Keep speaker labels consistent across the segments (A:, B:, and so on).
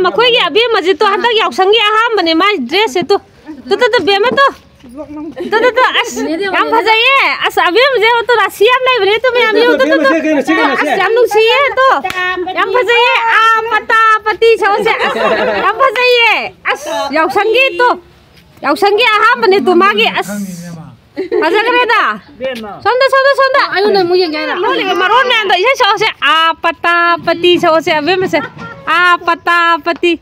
A: मखोई के अभी मजे तो हंतक यावसंगी अहाम बने माय ड्रेस है तो बेमा तो अस याम फजाइए अस अभी मुझे तो राशियाम नहीं बने तो मैं अभी अस याम नुसिए तो याम फजाइए आ पता पति छौ से याम फजाइए अस यावसंगी तो यावसंगी अहाम बने तो मागे अस फजा करेदा सोंदा आयु ने मुझे गैरा लोली मरोन ने तो इसे छौ से आ पता पति छौ से अभी में से आ पता पति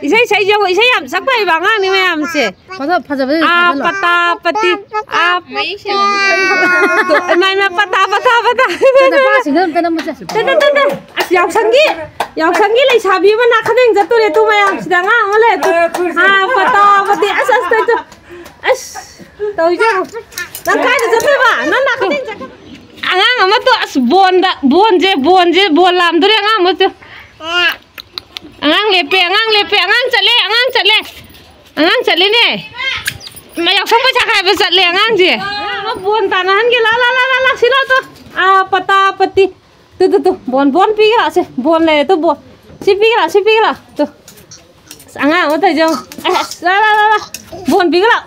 A: इसे सही जो इसे हम सब कोई बांगा नहीं में हमसे आ पता पति आ तो मैं पता यावसंगी ले साबी में नाखदें जतो रे तू मैं हम सिदांगा होले तो आ पता पति अस तो अस तो इसे ना काय जतो बा ना नाखदें जतो angang ama to as bon je lam dure angang mo to angang lepe angang chatle ne ma yak sam pa khai ba chatle angang je ma bon tanahan ke la sila to a pata pati tu bon pi ga se bon le to bon si pi ga to angang mo ta jong la bon pi ga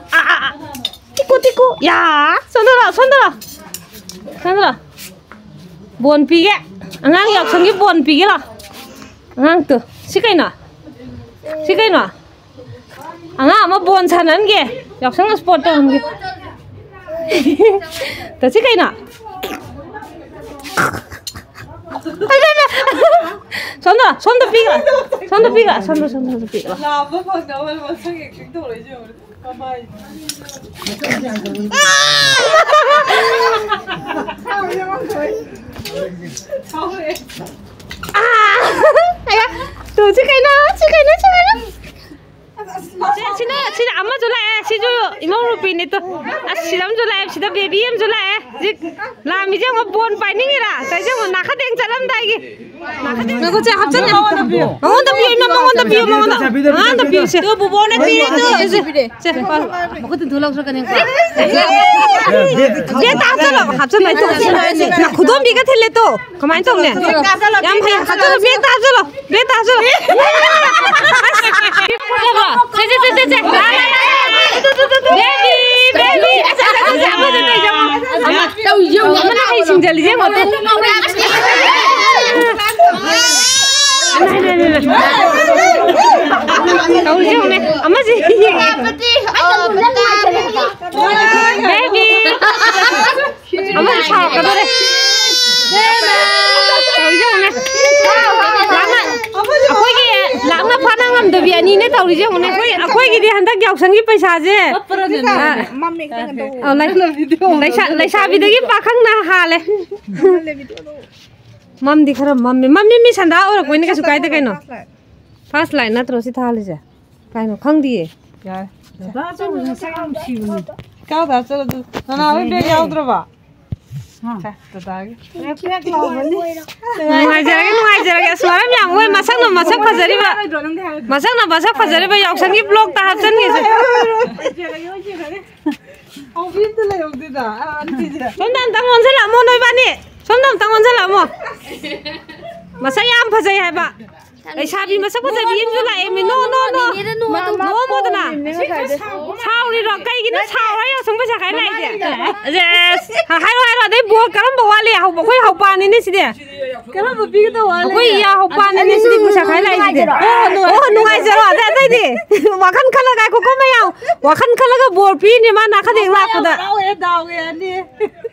A: tiku ya sondra bon pi ge angang yak sangi bon pi ge la angang tu sikai na angang ma bon sanan ge yak sang sport ta hum ge ta sikai na sonda pi ga la ba phang da ma sang ek ting to le je Kamai. Tuh cikai na. Sini amma jula si jo imam rupi ni to. Silam jula sida baby em jula jik la mi jang bon pai ni ra. Tai jang nakha deng chalam dai gi. Nakha deng ko che hapchan ne. Mangon da pi se. Tu bu bon pi to. Che ko tu dhulak sa kane. Ye ta chalo hapchan nai to. Na khudom bi ka thele to. Kamai tong ne. Yam bhai hapchan be ta chalo. Baby. Tao yêu nó hay xin giờ liếc một tên. Tao yêu này, amma gì? Baby. Amma sao cái đó đây? Tao yêu này. Aku ini lama panang am tu biar ni ne tahu je mana. Aku ini dia hendak jauh sangi पैसा je. Lai sabi degi pakang na hale. Mam di khara mami mi sanda orang kau ini kan suka itu kan no. Fast line na terus itu hale je. Kan no khang dia. Ya. Kau dah cakap tu. Nana awi beg jauh terus. Nuai suara yang gue masak fajari ba yang sangi blog tahap sangi se. Somdam tangon se lamo noi bani. Somdam tangon se lamo. Masak yang fajari hai ba. Sabi masak fajari im juga emi no mo tu na. Sao đi rồi cây cái nó sao đấy xong bây giờ cái này kìa. Hai đấy bùa cái nó bảo ali học khối học ban này xí đấy. Cái nó bị cái đâu ali. Khối ya học ban này xí bây giờ cái này xí đấy. Nuai giờ rồi đây đi. Wa kan kala cái có mấy ao. Wa kan kala cái bùa pi này mà na cái điện lạc của đó.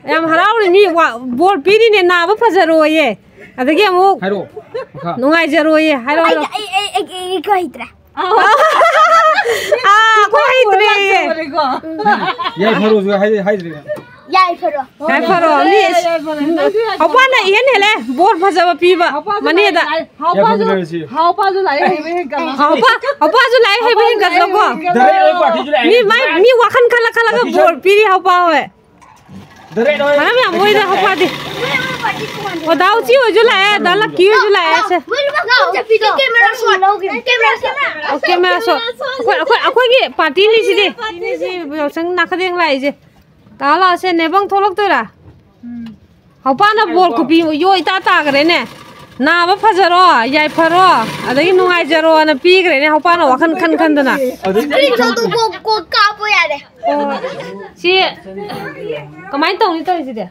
A: Em harau này bùa pi này na bắp phật rồi ye. Ada cái mu. Nuai giờ rồi ye. Harau. Cái hitra. Aku hidri. Yai faru juga hidri. Yai faru. Ni. Apa na ian hele? Bor bhaja piba. Mani da. Haupa ju lai hai behin kat logo. Mi wakan kala ka bor piri haupa hoye. Mana mi amoi da haupa di. O dau chi ho ju lai, dala ki ho ju lai se. Camera so. Aku ni party ni sih deh. Ini sang nak kadang lai je. Kalau saya nebang tolak tu lah. Apa na bol kopi yo ita keren ne. 나바 파자로 야이파로 아다기 농아이자로 나 삐그래네 하오빠나 와칸 칸칸드나
B: 저도 꼭 까봐야 돼.
A: 시 그만 똥이 떨어지대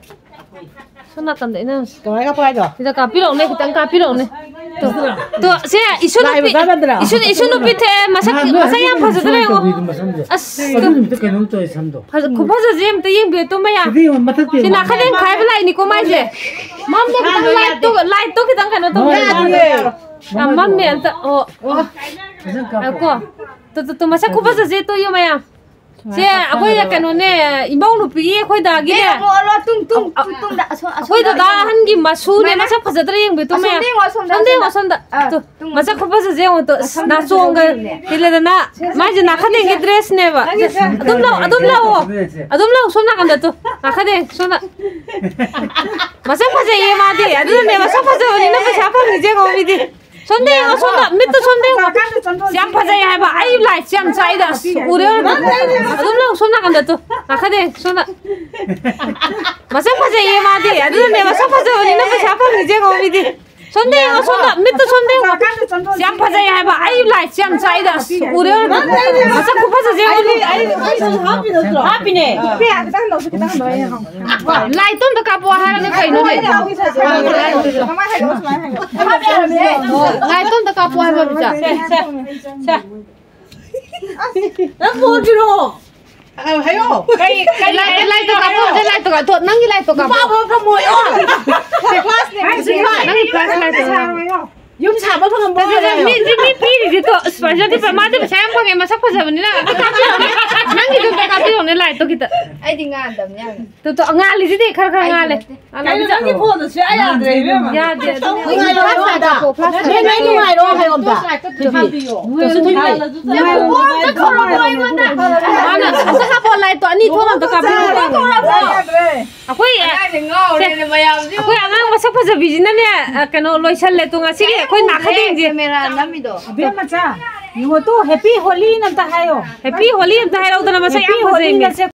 A: 손나 간다 이는
C: Rồi các bạn rồi.
A: 이제 까피로네 그땅 까피로네 또 세 이슈는 밑에 마사야 파자들어요 아스 그 파자지 엠때 잉비 또 뭐야 지나 카덴 가이블라이 니고 마이제 맘데 그당 라이트 그당 가나 또 맘네 안타 아고 또 마사 그 파자지 또 요마야 제 아고야 그노네 이마우 루피 거의 다기네 거의 다 한기 마수네 마사 파자들이 잉비 또 뭐야 선다 또 마사 그 파자지 또 나송가 빌레다나 마이제 나카덴 게 드레스네바 아돔 라오 손나 간다 또 나카덴 손나 마사 파자 예마디 아드네 마사 파자 어디나 샤파 미제 거미디 손대요 손나 밑도 손대요 쌈 파자야 해봐 아유 라이 쌈 짜이다 우려 아돔 손나 간다 또 나카덴 손나 마사 파자 예마디 아드네 마사 파자 어디나 샤파 미제 거미디 손대요 손나 밑도 손대요 쌈 파자야 해봐 아유 라이 쌈 짜이다 우려 마사 그 파자 제 어디 하피네 라이 좀 더 까보 하라는 거 있는데 라이 좀 더 까보 해봐 보자 자
C: Nó buồn chứ đâu. Thấy không?
A: 라이 또 까보 nangi 라이 또 까보
C: Bao bao mùi ơi. Class này.
A: nangi class 라이 또
C: Yung chả bao phần bao.
A: 미리 또 스페셜티 마데 샘방에 마삭 파자분이나 nangi 좀 까비오네 라이 또 기타
B: 아이디 안담냐.
A: 또 ngal리지 카카 ngal레
C: Cái nó cái phone nó sẽ à đấy mà.
A: 야 돼
C: Cái này như này đó hay không ta?
A: 또 수틀이 아나 아까 볼라이 또 아니 토만 또 까비 아코이 아코이 아강 마삭 파자 비지나네 그노 로이살레 또 ngasi게 कोई नाखदेंगे
B: मेरा नमीदो
C: Bé mà cha. Nhưng mà tôi happy Holi năm ta hay không?
A: Happy Holi ಅಂತ ಹೇಳೋದನ್ನ ಮಸ ಯಾಕೆ